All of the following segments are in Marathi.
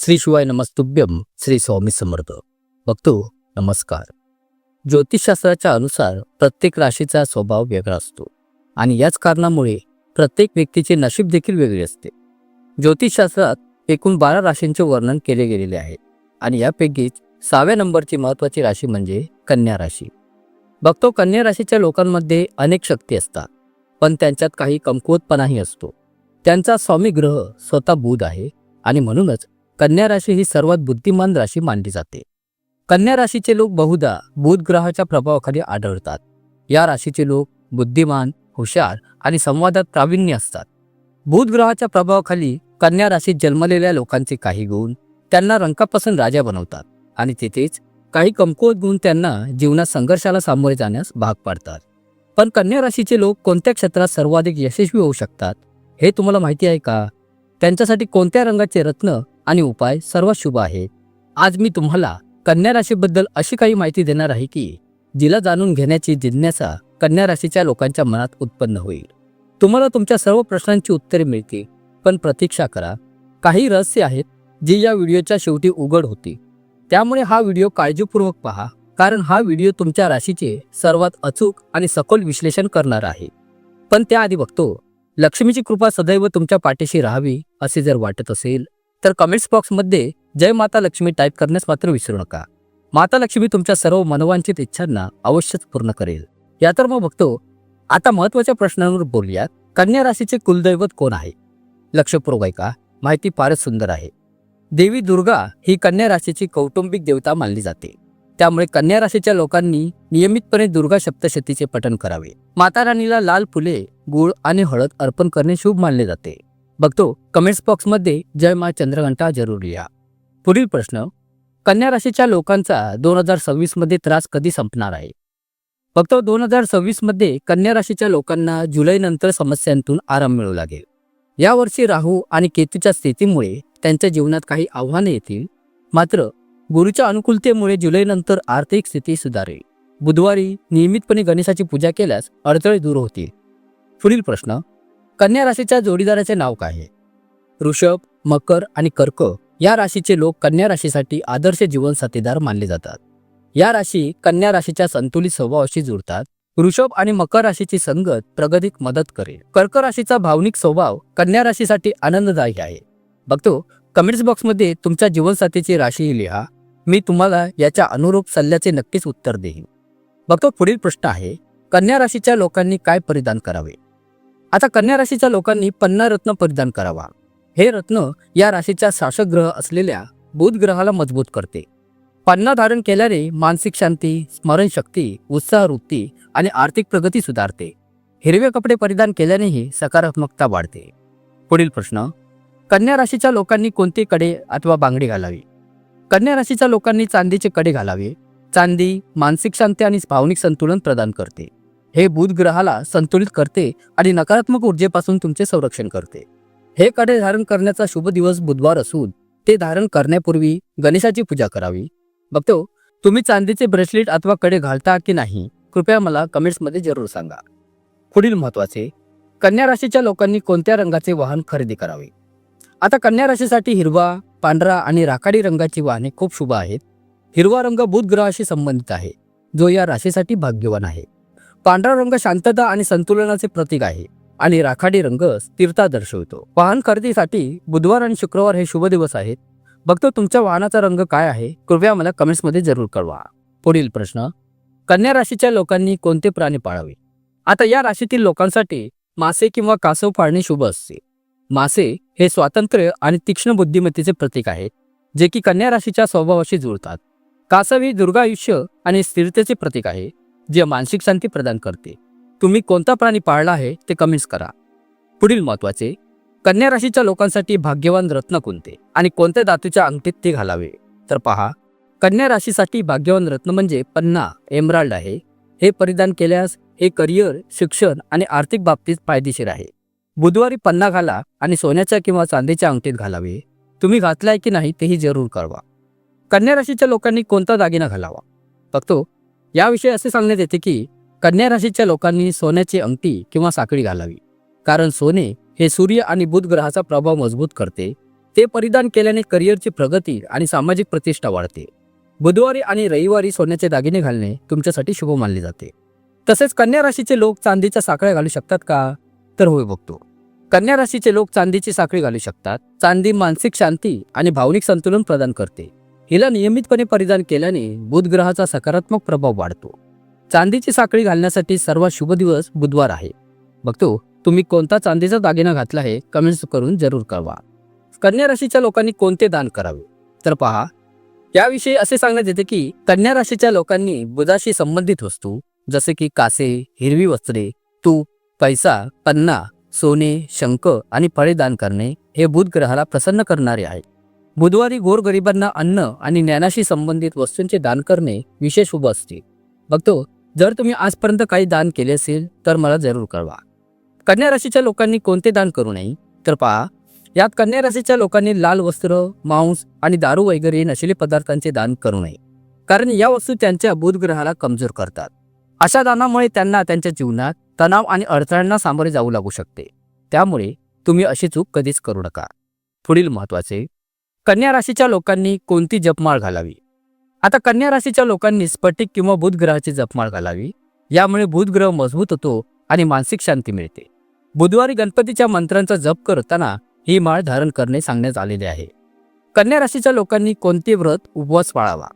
श्री शिवाय नमस्तुभ्यम. श्री स्वामी समर्थ. भक्तो नमस्कार. ज्योतिषशास्त्राच्या अनुसार प्रत्येक राशीचा स्वभाव वेगळा असतो आणि याच कारणामुळे प्रत्येक व्यक्तीचे नशीब देखील वेगळे असते. ज्योतिषशास्त्रात एकूण 12 राशींचे वर्णन केले गेलेले आहे आणि यापैकीच 6व्या नंबरची महत्त्वाची राशी म्हणजे कन्या राशी. भक्तो, कन्या राशीच्या लोकांमध्ये अनेक शक्ती असतात, पण त्यांच्यात काही कमकुवतपणाही असतो. त्यांचा स्वामी ग्रह स्वतः बुध आहे आणि म्हणूनच कन्या राशी ही सर्वात बुद्धिमान राशी मानली जाते. कन्या राशीचे लोक बहुधा बुध ग्रहाच्या प्रभावाखाली आढळतात. या राशीचे लोक बुद्धिमान, हुशार आणि संवादात प्रावीण्य असतात. बुध ग्रहाच्या प्रभावाखाली कन्या राशीत जन्मलेल्या लोकांचे काही गुण त्यांना रंकापासून राजा बनवतात आणि तिथेच काही कमकुवत गुण त्यांना जीवनात संघर्षाला सामोरे जाण्यास भाग पाडतात. पण कन्या राशीचे लोक कोणत्या क्षेत्रात सर्वाधिक यशस्वी होऊ शकतात हे तुम्हाला माहिती आहे का? त्यांच्यासाठी कोणत्या रंगाचे रत्न आणि उपाय सर्वात शुभ आहेत? आज मी तुम्हाला कन्या राशीबद्दल अशी काही माहिती देणार आहे की जिला जाणून घेण्याची जिज्ञासा कन्या राशीच्या लोकांच्या मनात उत्पन्न होईल. तुम्हाला तुमच्या सर्व प्रश्नांची उत्तरे मिळतील, पण प्रतीक्षा करा. काही रहस्य आहेत जी या व्हिडिओच्या शेवटी उघड होतील. त्यामुळे हा व्हिडिओ काळजीपूर्वक पहा, कारण हा व्हिडिओ तुमच्या राशीचे सर्वात अचूक आणि सखोल विश्लेषण करणार आहे. पण त्याआधी बघतो, लक्ष्मीची कृपा सदैव तुमच्या पाठीशी राहावी असे जर वाटत असेल तर कमेंट्स बॉक्समध्ये जय माता लक्ष्मी टाईप करण्यास मात्र विसरू नका. माता लक्ष्मी तुमच्या सर्व मनोवांछित इच्छांना अवश्यच पूर्ण करेल. या तर मग बघतो, आता महत्त्वाच्या प्रश्नांवर बोलूयात. कन्या राशीचे कुलदैवत कोण आहे? लक्षपूर्वक ऐका, माहिती फारच सुंदर आहे. देवी दुर्गा ही कन्या राशीची कौटुंबिक देवता मानली जाते. त्यामुळे कन्या राशीच्या लोकांनी नियमितपणे दुर्गा सप्तशतीचे पठण करावे. माता राणीला लाल फुले, गूळ आणि हळद अर्पण करणे शुभ मानले जाते. बघतो, कमेंट्स बॉक्समध्ये जय मा चंद्रघंटा जरूर लिहा. पुढील प्रश्न, कन्या राशीच्या लोकांचा 2026 मध्ये त्रास कधी संपणार आहे? फक्त 2026 मध्ये कन्या राशीच्या लोकांना जुलै नंतर समस्यांतून आराम मिळू लागेल. यावर्षी राहू आणि केतूच्या स्थितीमुळे त्यांच्या जीवनात काही आव्हाने येतील. मात्र गुरुच्या अनुकूलतेमुळे जुलै नंतर आर्थिक स्थिती सुधारेल. बुधवारी नियमितपणे गणेशाची पूजा केल्यास अडथळे दूर होतील. पुढील प्रश्न, कन्या राशीच्या जोडीदाराचे नाव काय आहे? वृषभ, मकर आणि कर्क या राशीचे लोक कन्या राशीसाठी आदर्श जीवन साथीदार मानले जातात. या राशी कन्या राशीच्या संतुलित स्वभावाशी जुळतात. वृषभ आणि मकर राशीची संगत प्रगतीत मदत करेल. कर्क राशीचा भावनिक स्वभाव कन्या राशीसाठी आनंददायी आहे. बघतो, कमेंट्स बॉक्समध्ये तुमच्या जीवनसाथीची राशी लिहा. मी तुम्हाला याच्या अनुरूप सल्ल्याचे नक्कीच उत्तर देईन. बघतो, पुढील प्रश्न आहे, कन्या राशीच्या लोकांनी काय परिधान करावे? आता कन्या राशीच्या लोकांनी पन्ना रत्न परिधान करावा. हे रत्न या राशीच्या शासक ग्रह असलेल्या बुध ग्रहाला मजबूत करते. पन्ना धारण केल्याने मानसिक शांती, स्मरणशक्ती, उत्साहवृत्ती आणि आर्थिक प्रगती सुधारते. हिरवे कपडे परिधान केल्यानेही सकारात्मकता वाढते. पुढील प्रश्न, कन्या राशीच्या लोकांनी कोणते कडे अथवा बांगडी घालावी? कन्या राशीच्या लोकांनी चांदीचे कडे घालावे. चांदी मानसिक शांती आणि भावनिक संतुलन प्रदान करते. हे बुध ग्रहाला संतुलित करते आणि नकारात्मक ऊर्जेपासून तुमचे संरक्षण करते. हे कडे धारण करण्याचा शुभ दिवस बुधवार असून ते धारण करण्यापूर्वी गणेशाची पूजा करावी. बघतो, तुम्ही चांदीचे ब्रेसलेट अथवा कडे घालता की नाही? कृपया मला कमेंट्समध्ये जरूर सांगा. पुढील महत्त्वाचे, कन्या राशीच्या लोकांनी कोणत्या रंगाचे वाहन खरेदी करावे? आता कन्या राशीसाठी हिरवा, पांढरा आणि राखाडी रंगाची वाहने खूप शुभ आहेत. हिरवा रंग बुध ग्रहाशी संबंधित आहे, जो या राशीसाठी भाग्यवान आहे. पांढरा रंग शांतता आणि संतुलनाचे प्रतीक आहे आणि राखाडी रंग स्थिरता दर्शवतो. वाहन खरेदीसाठी बुधवार आणि शुक्रवार हे शुभ दिवस आहेत. बघतो, तुमच्या वाहनाचा रंग काय आहे? कृपया मला कमेंट्समध्ये जरूर कळवा. पुढील प्रश्न, कन्या राशीच्या लोकांनी कोणते प्राणी पाळावे? आता या राशीतील लोकांसाठी मासे किंवा कासव पाळणे शुभ असते. मासे हे स्वातंत्र्य आणि तीक्ष्ण बुद्धिमत्तेचे प्रतीक आहेत, जे की कन्या राशीच्या स्वभावाशी जुळतात. कासव ही दीर्घायुष्य आणि स्थिरतेचे प्रतीक आहे, जे मानसिक शांती प्रदान करते. तुम्ही कोणता प्राणी पाळला आहे ते कमेंट्स करा. पुढील महत्त्वाचे, कन्या राशीच्या लोकांसाठी भाग्यवान रत्न कोणते आणि कोणत्या धातूच्या अंगठीत ते घालावे? तर पहा, कन्या राशीसाठी भाग्यवान रत्न म्हणजे पन्ना, एमराल्ड आहे. हे परिधान केल्यास हे करिअर, शिक्षण आणि आर्थिक बाबतीत फायदेशीर आहे. बुधवारी पन्ना घाला आणि सोन्याच्या किंवा चांदीच्या अंगठीत घालावे. तुम्ही घातलाय की नाही तेही जरूर कळवा. कन्या राशीच्या लोकांनी कोणता दागिना घालावा? बघतो, याविषयी असे सांगण्यात येते की कन्या राशीच्या लोकांनी सोन्याची अंगठी किंवा साखळी घालावी, कारण सोने हे सूर्य आणि बुध ग्रहाचा प्रभाव मजबूत करते. ते परिधान केल्याने करिअरची प्रगती आणि सामाजिक प्रतिष्ठा वाढते. बुधवारी आणि रविवारी सोन्याचे दागिने घालणे तुमच्यासाठी शुभ मानले जाते. तसेच कन्या राशीचे लोक चांदीच्या साखळ्या घालू शकतात का? तर होय बघतो. कन्या राशीचे लोक चांदीची साखळी घालू शकतात. चांदी मानसिक शांती आणि भावनिक संतुलन प्रदान करते. हिला नियमितपणे परिधान केल्याने बुध ग्रहाचा सकारात्मक प्रभाव वाढतो. चांदीची साखळी घालण्यासाठी सर्वात शुभ दिवस बुधवार आहे. बघतो तुम्ही कोणता चांदीचा दागिना घातला आहे कमेंट्स करून जरूर कळवा. कन्या राशीच्या लोकांनी कोणते दान करावे? तर पहा, याविषयी असे सांगण्यात येते की कन्या राशीच्या लोकांनी बुधाशी संबंधित वस्तू जसे की कासे, हिरवी वस्त्रे, तूप, पैसा, पन्ना, सोने, शंख आणि फळे दान करणे हे बुध ग्रहाला प्रसन्न करणारे आहे. बुधवारी गोरगरिबांना अन्न आणि ज्ञानाशी संबंधित वस्तूंचे दान करणे विशेष शुभ असते. बघतो जर तुम्ही आजपर्यंत काही दान केले असेल तर मला जरूर कळवा. कन्या राशीच्या लोकांनी कोणते दान करू नये? तर पहा, यात कन्या राशीच्या लोकांनी लाल वस्त्र, मांस आणि दारू वगैरे नशिले पदार्थांचे दान करू नये, कारण या वस्तू त्यांच्या बुध ग्रहाला कमजोर करतात. अशा दानामुळे त्यांना त्यांच्या जीवनात तणाव आणि अडथळ्यांना सामोरे जाऊ लागू शकते. त्यामुळे तुम्ही अशी चूक कधीच करू नका. पुढील महत्त्वाचे, कन्या राशीच्या लोकांनी कोणती जपमाळ घालावी? आता कन्या राशीच्या लोकांनी स्फटिक किंवा बुध ग्रहाची जपमाळ घालावी. यामुळे बुध ग्रह मजबूत होतो आणि मानसिक शांती मिळते. बुधवारी गणपतीच्या मंत्रांचा जप करताना ही माळ धारण करणे सांगण्यात आलेले आहे. कन्या राशीच्या लोकांनी कोणते व्रत उपवास पाळावा?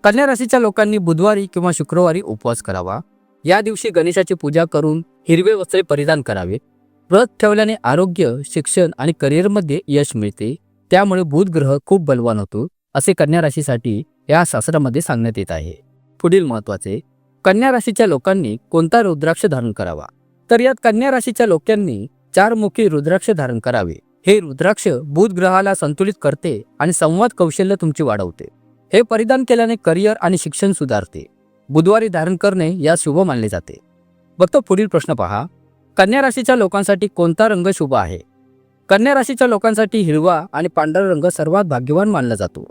कन्या राशीच्या लोकांनी बुधवारी किंवा शुक्रवारी उपवास करावा. या दिवशी गणेशाची पूजा करून हिरवे वस्त्रे परिधान करावे. व्रत ठेवल्याने आरोग्य, शिक्षण आणि करिअरमध्ये यश मिळते. त्यामुळे बुध ग्रह खूप बलवान होतो असे कन्या राशीसाठी या शास्त्रामध्ये सांगण्यात येत आहे. पुढील महत्त्वाचे, कन्या राशीच्या लोकांनी कोणता रुद्राक्ष धारण करावा? तर यात कन्या राशीच्या लोकांनी 4 मुखी रुद्राक्ष धारण करावे. हे रुद्राक्ष बुध ग्रहाला संतुलित करते आणि संवाद कौशल्य तुमची वाढवते. हे परिधान केल्याने करिअर आणि शिक्षण सुधारते. बुधवारी धारण करणे यास शुभ मानले जाते. बघतो पुढील प्रश्न पहा, कन्या राशीच्या लोकांसाठी कोणता रंग शुभ आहे? कन्या राशीच्या लोकांसाठी हिरवा आणि पांढरा रंग सर्वात भाग्यवान मानला जातो.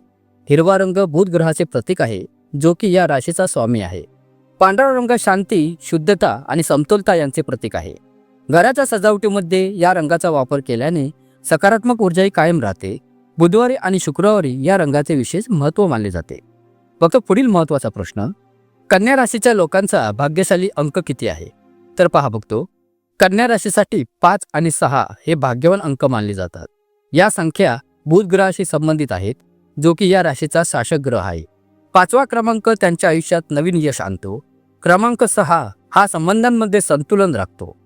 हिरवा रंग बुध ग्रहाचे प्रतीक आहे, जो की या राशीचा स्वामी आहे. पांढरा रंग शांती, शुद्धता आणि समतोलता यांचे प्रतीक आहे. घराच्या सजावटीमध्ये या रंगाचा वापर केल्याने सकारात्मक ऊर्जाही कायम राहते. बुधवारी आणि शुक्रवारी या रंगाचे विशेष महत्त्व मानले जाते. फक्त पुढील महत्त्वाचा प्रश्न, कन्या राशीच्या लोकांचा भाग्यशाली अंक किती आहे? तर पहा बघतो, कन्या राशीसाठी 5 आणि 6 हे भाग्यवान अंक मानले जातात. या संख्या बुध ग्रहाशी संबंधित आहेत, जो की या राशीचा शासक ग्रह आहे. 5वा क्रमांक त्यांच्या आयुष्यात नवीन यश आणतो. क्रमांक 6 हा संबंधांमध्ये संतुलन राखतो.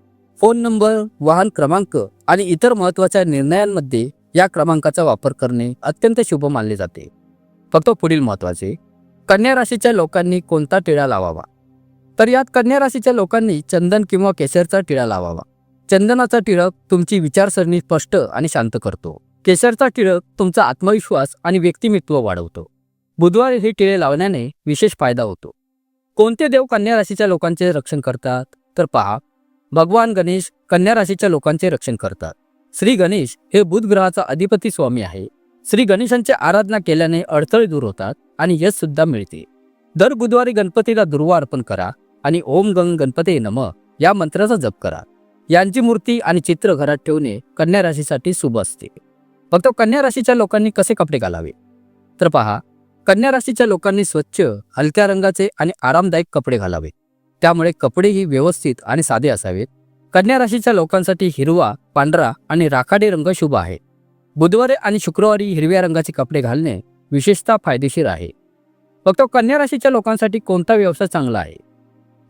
फोन नंबर, वाहन क्रमांक आणि इतर महत्त्वाच्या निर्णयांमध्ये या क्रमांकाचा वापर करणे अत्यंत शुभ मानले जाते. फक्त पुढील महत्त्वाचे, कन्या राशीच्या लोकांनी कोणता टिळा लावावा? तर यात कन्या राशीच्या लोकांनी चंदन किंवा केशरचा टिळा लावावा. चंदनाचा टिळक तुमची विचारसरणी स्पष्ट आणि शांत करतो. केशरचा टिळक तुमचा आत्मविश्वास आणि व्यक्तिमत्व वाढवतो. बुधवारी हे टिळे लावण्याने विशेष फायदा होतो. कोणते देव कन्या राशीच्या लोकांचे रक्षण करतात? तर पहा, भगवान गणेश कन्या राशीच्या लोकांचे रक्षण करतात. श्री गणेश हे बुध ग्रहाचा अधिपती स्वामी आहे. श्री गणेशांची आराधना केल्याने अडथळे दूर होतात आणि यश सुद्धा मिळते. दर बुधवारी गणपतीला दुर्वा अर्पण करा आणि ओम गंग गणपते नमः या मंत्राचा जप करा. यांची मूर्ती आणि चित्र घरात ठेवणे कन्या राशीसाठी शुभ असते. फक्त कन्या राशीच्या लोकांनी कसे कपडे घालावे? तर पहा, कन्या राशीच्या लोकांनी स्वच्छ, हलक्या रंगाचे आणि आरामदायक कपडे घालावे. त्यामुळे कपडेही व्यवस्थित आणि साधे असावेत. कन्या राशीच्या लोकांसाठी हिरवा, पांढरा आणि राखाडी रंग शुभ आहे. बुधवारी आणि शुक्रवारी हिरव्या रंगाचे कपडे घालणे विशेषतः फायदेशीर आहे. फक्त कन्या राशीच्या लोकांसाठी कोणता व्यवसाय चांगला आहे?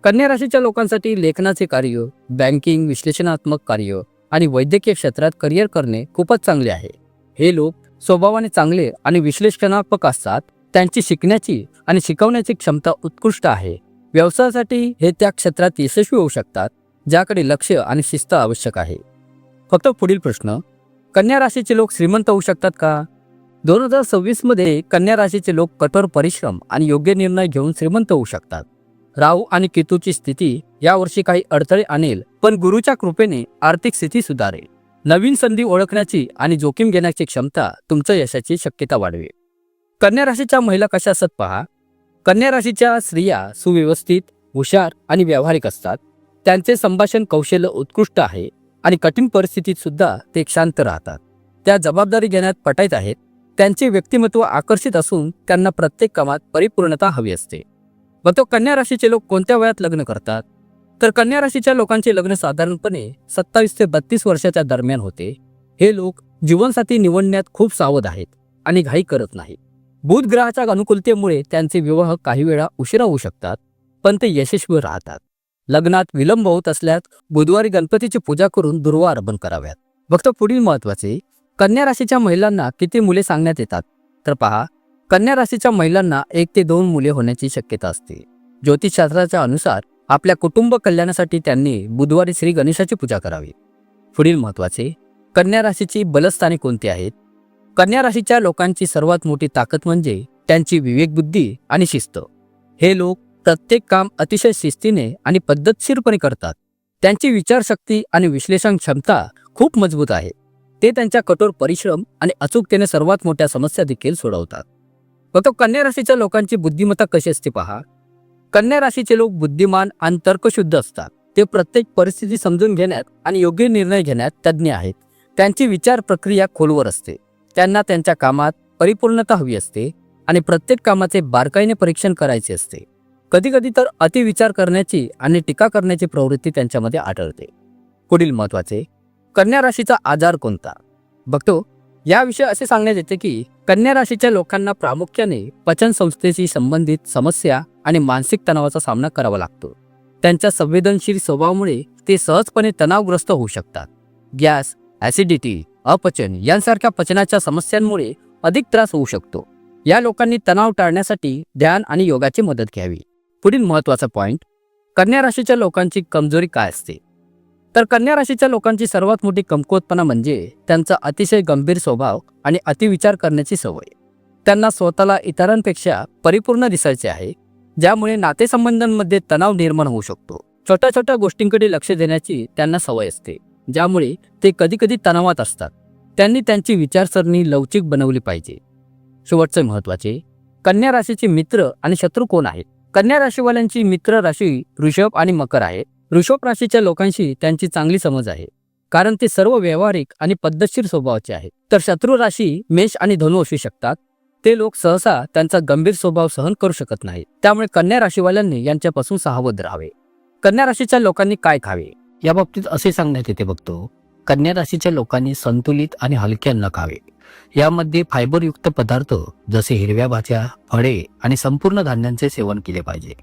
कन्या राशीच्या लोकांसाठी लेखनाचे कार्य, बँकिंग, विश्लेषणात्मक कार्य आणि वैद्यकीय क्षेत्रात करिअर करणे खूपच चांगले आहे. हे लोक स्वभावाने चांगले आणि विश्लेषणात्मक असतात. त्यांची शिकण्याची आणि शिकवण्याची क्षमता उत्कृष्ट आहे. व्यवसायासाठी हे त्या क्षेत्रात यशस्वी होऊ शकतात, ज्याकडे लक्ष आणि शिस्त आवश्यक आहे. फक्त पुढील प्रश्न, कन्या राशीचे लोक श्रीमंत होऊ शकतात का? 2026 मध्ये कन्या राशीचे लोक कठोर परिश्रम आणि योग्य निर्णय घेऊन श्रीमंत होऊ शकतात. राहू आणि केतूची स्थिती यावर्षी काही अडथळे आणेल, पण गुरुच्या कृपेने आर्थिक स्थिती सुधारेल. नवीन संधी ओळखण्याची आणि जोखीम घेण्याची क्षमता तुमच्या यशाची शक्यता वाढवेल. कन्या राशीच्या महिला कशा असतात पहा. कन्या राशीच्या स्त्रिया सुव्यवस्थित, हुशार आणि व्यावहारिक असतात. त्यांचे संभाषण कौशल्य उत्कृष्ट आहे आणि कठीण परिस्थितीत सुद्धा ते शांत राहतात. त्या जबाबदारी घेण्यात पटाईत आहेत. त्यांचे व्यक्तिमत्व आकर्षित असून त्यांना प्रत्येक कामात परिपूर्णता हवी असते. व तो कन्या राशीचे लोक कोणत्या वयात लग्न करतात? तर कन्या राशीच्या लोकांचे लग्न साधारणपणे 27 ते 32 वर्षाच्या दरम्यान होते. हे लोक जीवनसाथी निवडण्यात खूप सावध आहेत आणि घाई करत नाहीत. बुध ग्रहाच्या अनुकूलतेमुळे त्यांचे विवाह काही वेळा उशिरा होऊ शकतात, पण ते यशस्वी राहतात. लग्नात विलंब होत असल्यास बुधवारी गणपतीची पूजा करून दुर्वा अर्पण कराव्यात. फक्त पुढील महत्त्वाचे, कन्या राशीच्या महिलांना किती मुले सांगण्यात येतात? तर पहा, कन्या राशीच्या महिलांना 1 ते 2 मुले होण्याची शक्यता असते. ज्योतिषशास्त्राच्या अनुसार आपल्या कुटुंब कल्याणासाठी त्यांनी बुधवारी श्री गणेशाची पूजा करावी. पुढील महत्त्वाचे, कन्या राशीची बलस्थाने कोणती आहेत? कन्या राशीच्या लोकांची सर्वात मोठी ताकद म्हणजे त्यांची विवेकबुद्धी आणि शिस्त. हे लोक प्रत्येक काम अतिशय शिस्तीने आणि पद्धतशीरपणे करतात. त्यांची विचारशक्ती आणि विश्लेषण क्षमता खूप मजबूत आहे. ते त्यांच्या कठोर परिश्रम आणि अचूकतेने सर्वात मोठ्या समस्या देखील सोडवतात. फक्त कन्या राशीच्या लोकांची बुद्धिमत्ता कशी असते पहा. कन्या राशीचे लोक बुद्धिमान आणि तर्कशुद्ध असतात. ते प्रत्येक परिस्थिती समजून घेण्यात आणि योग्य निर्णय घेण्यात तज्ज्ञ आहेत. त्यांची विचार प्रक्रिया खोलवर असते. त्यांना त्यांच्या कामात परिपूर्णता हवी असते आणि प्रत्येक कामाचे बारकाईने परीक्षण करायचे असते. कधीकधी तर अतिविचार करण्याची आणि टीका करण्याची प्रवृत्ती त्यांच्यामध्ये आढळते. पुढील महत्त्वाचे, कन्या राशीचा आजार कोणता? बघतो, याविषयी असे सांगण्यात येते की कन्या राशीच्या लोकांना प्रामुख्याने पचन संस्थेशी संबंधित समस्या आणि मानसिक तणावाचा सामना करावा लागतो. त्यांच्या संवेदनशील स्वभावामुळे ते सहजपणे तणावग्रस्त होऊ शकतात. गॅस, ॲसिडिटी, अपचन यांसारख्या पचनाच्या समस्यांमुळे अधिक त्रास होऊ शकतो. या लोकांनी तणाव टाळण्यासाठी ध्यान आणि योगाची मदत घ्यावी. पुढील महत्त्वाचा पॉइंट, कन्या राशीच्या लोकांची कमजोरी काय असते? तर कन्या राशीच्या लोकांची सर्वात मोठी कमकुवतपणा म्हणजे त्यांचा अतिशय गंभीर स्वभाव आणि अतिविचार करण्याची सवय. त्यांना स्वतःला इतरांपेक्षा परिपूर्ण दिसायचे आहे, ज्यामुळे नातेसंबंधांमध्ये तणाव निर्माण होऊ शकतो. छोट्या छोट्या गोष्टींकडे लक्ष देण्याची त्यांना सवय असते, ज्यामुळे ते कधीकधी तणावात असतात. त्यांनी त्यांची विचारसरणी लवचिक बनवली पाहिजे. शेवटचे महत्त्वाचे, कन्या राशीचे मित्र आणि शत्रू कोण आहेत? कन्या राशीवाल्यांची मित्र राशी वृषभ आणि मकर आहे. वृषभ राशीच्या लोकांशी त्यांची चांगली समज आहे, कारण ते सर्व व्यावहारिक आणि पद्धतशीर स्वभावाचे आहेत. तर शत्रू राशी मेष आणि धनु असू शकतात. ते लोक सहसा त्यांचा गंभीर स्वभाव सहन करू शकत नाहीत. त्यामुळे कन्या राशीवाल्यांनी यांच्यापासून सावध राहावे. कन्या राशीच्या लोकांनी काय खावे? या बाबतीत असे सांगण्यात येते बघतो, कन्या राशीच्या लोकांनी संतुलित आणि हलके अन्न खावे. यामध्ये फायबरयुक्त पदार्थ जसे हिरव्या भाज्या, फळे आणि संपूर्ण धान्यांचे सेवन केले पाहिजे.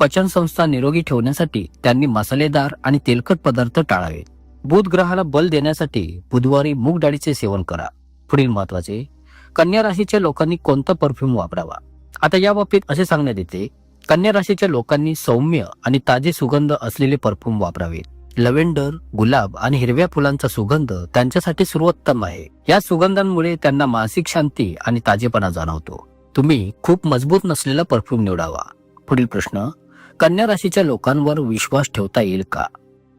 पचनसंस्था निरोगी ठेवण्यासाठी त्यांनी मसालेदार आणि तेलकट पदार्थ टाळावे. बुध ग्रहाला बल देण्यासाठी बुधवारी मूग डाळीचे सेवन करा. पुढील महत्त्वाचे, कन्या राशीच्या लोकांनी कोणता परफ्यूम वापरावा? आता या बाबतीत असे सांगण्यात येते, कन्या राशीच्या लोकांनी सौम्य आणि ताजे सुगंध असलेले परफ्यूम वापरावे. लव्हेंडर, गुलाब आणि हिरव्या फुलांचा सुगंध त्यांच्यासाठी सर्वोत्तम आहे. या सुगंधांमुळे त्यांना मानसिक शांती आणि ताजेपणा जाणवतो. तुम्ही खूप मजबूत नसलेला परफ्यूम निवडावा. पुढील प्रश्न, कन्या राशीच्या लोकांवर विश्वास ठेवता येईल का?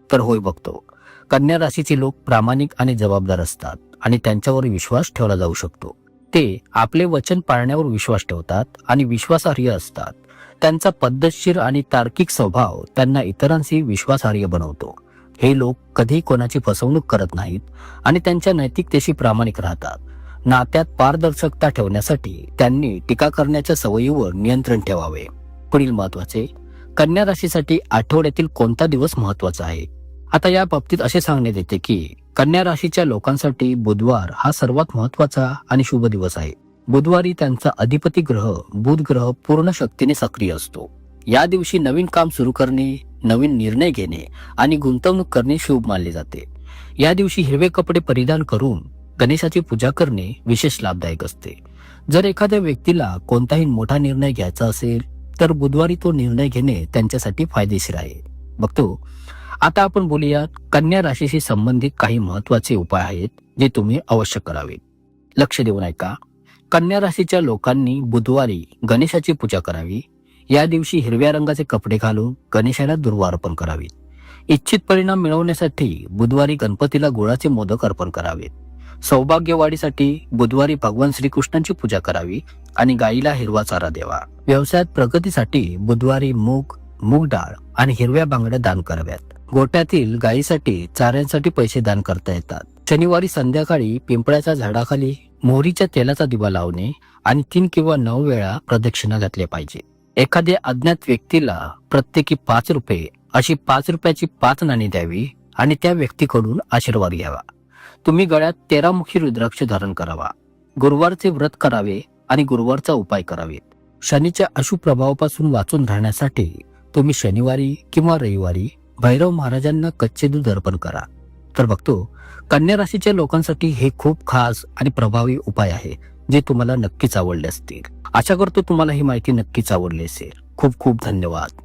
तर होय बघतो, कन्या राशीचे लोक प्रामाणिक आणि जबाबदार असतात आणि त्यांच्यावर विश्वास ठेवला जाऊ शकतो. ते आपले वचन पाळण्यावर विश्वास ठेवतात आणि विश्वासार्ह असतात. त्यांचा पद्धतशीर आणि तार्किक स्वभाव त्यांना इतरांशी विश्वासार्ह बनवतो. हे लोक कधी कोणाची फसवणूक करत नाहीत आणि त्यांच्या नैतिकतेशी प्रामाणिक राहतात. नात्यात पारदर्शकता ठेवण्यासाठी त्यांनी टीका करण्याच्या सवयीवर नियंत्रण ठेवावे. पुढील महत्त्वाचे, कन्या राशीसाठी आठवड्यातील कोणता दिवस महत्त्वाचा आहे? आता या बाबतीत असे सांगण्यात येते की कन्या राशीच्या लोकांसाठी बुधवार हा सर्वात महत्त्वाचा आणि शुभ दिवस आहे. बुधवारी त्यांचा अधिपती ग्रह बुध ग्रह पूर्ण शक्तीने सक्रिय असतो. या दिवशी नवीन काम सुरू करणे, नवीन निर्णय घेणे आणि गुंतवणूक करणे शुभ मानले जाते. या दिवशी हिरवे कपडे परिधान करून गणेशाची पूजा करणे विशेष लाभदायक असते. जर एखाद्या व्यक्तीला कोणताही मोठा निर्णय घ्यायचा असेल तर बुधवारी तो निर्णय घेणे त्यांच्यासाठी फायदेशीर आहे. बघतो, आता आपण बोलूया कन्या राशीशी संबंधित काही महत्त्वाचे उपाय आहेत जे तुम्ही अवश्य करावे. लक्ष देऊन ऐका. कन्या राशीच्या लोकांनी बुधवारी गणेशाची पूजा करावी. या दिवशी हिरव्या रंगाचे कपडे घालून गणेशाला दुर्वा अर्पण करावी. इच्छित परिणाम मिळवण्यासाठी बुधवारी गणपतीला गुळाचे मोदक अर्पण करावेत. सौभाग्य वाढीसाठी बुधवारी भगवान श्रीकृष्णांची पूजा करावी आणि गायीला हिरवा चारा द्यावा. व्यवसायात प्रगतीसाठी बुधवारी मूग डाळ आणि हिरव्या बांगड्या दान कराव्यात. गोठ्यातील गायीसाठी चाऱ्यांसाठी पैसे दान करता येतात. शनिवारी संध्याकाळी पिंपळाच्या झाडाखाली मोहरीच्या तेलाचा दिवा लावणे आणि 3 किंवा 9 वेळा प्रदक्षिणा घातल्या पाहिजे. एखाद्या अज्ञात व्यक्तीला प्रत्येकी 5 रुपये अशी 5 रुपयाची 5 नाणी द्यावी आणि त्या व्यक्तीकडून आशीर्वाद घ्यावा. तुम्ही गळ्यात 13 मुखी रुद्राक्ष धारण करावा. गुरुवारचे व्रत करावे आणि गुरुवारचा उपाय करावेत. शनीच्या अशुभ प्रभावापासून वाचून राहण्यासाठी तुम्ही शनिवारी किंवा रविवारी भैरव महाराजांना कच्चे दूध अर्पण करा. तर बघतो, कन्या राशीच्या लोकांसाठी हे खूप खास आणि प्रभावी उपाय आहे जे तुम्हाला नक्कीच आवडले असतील. आशा करतो तुम्हाला ही माहिती नक्कीच आवडली असेल. खूप खूप धन्यवाद.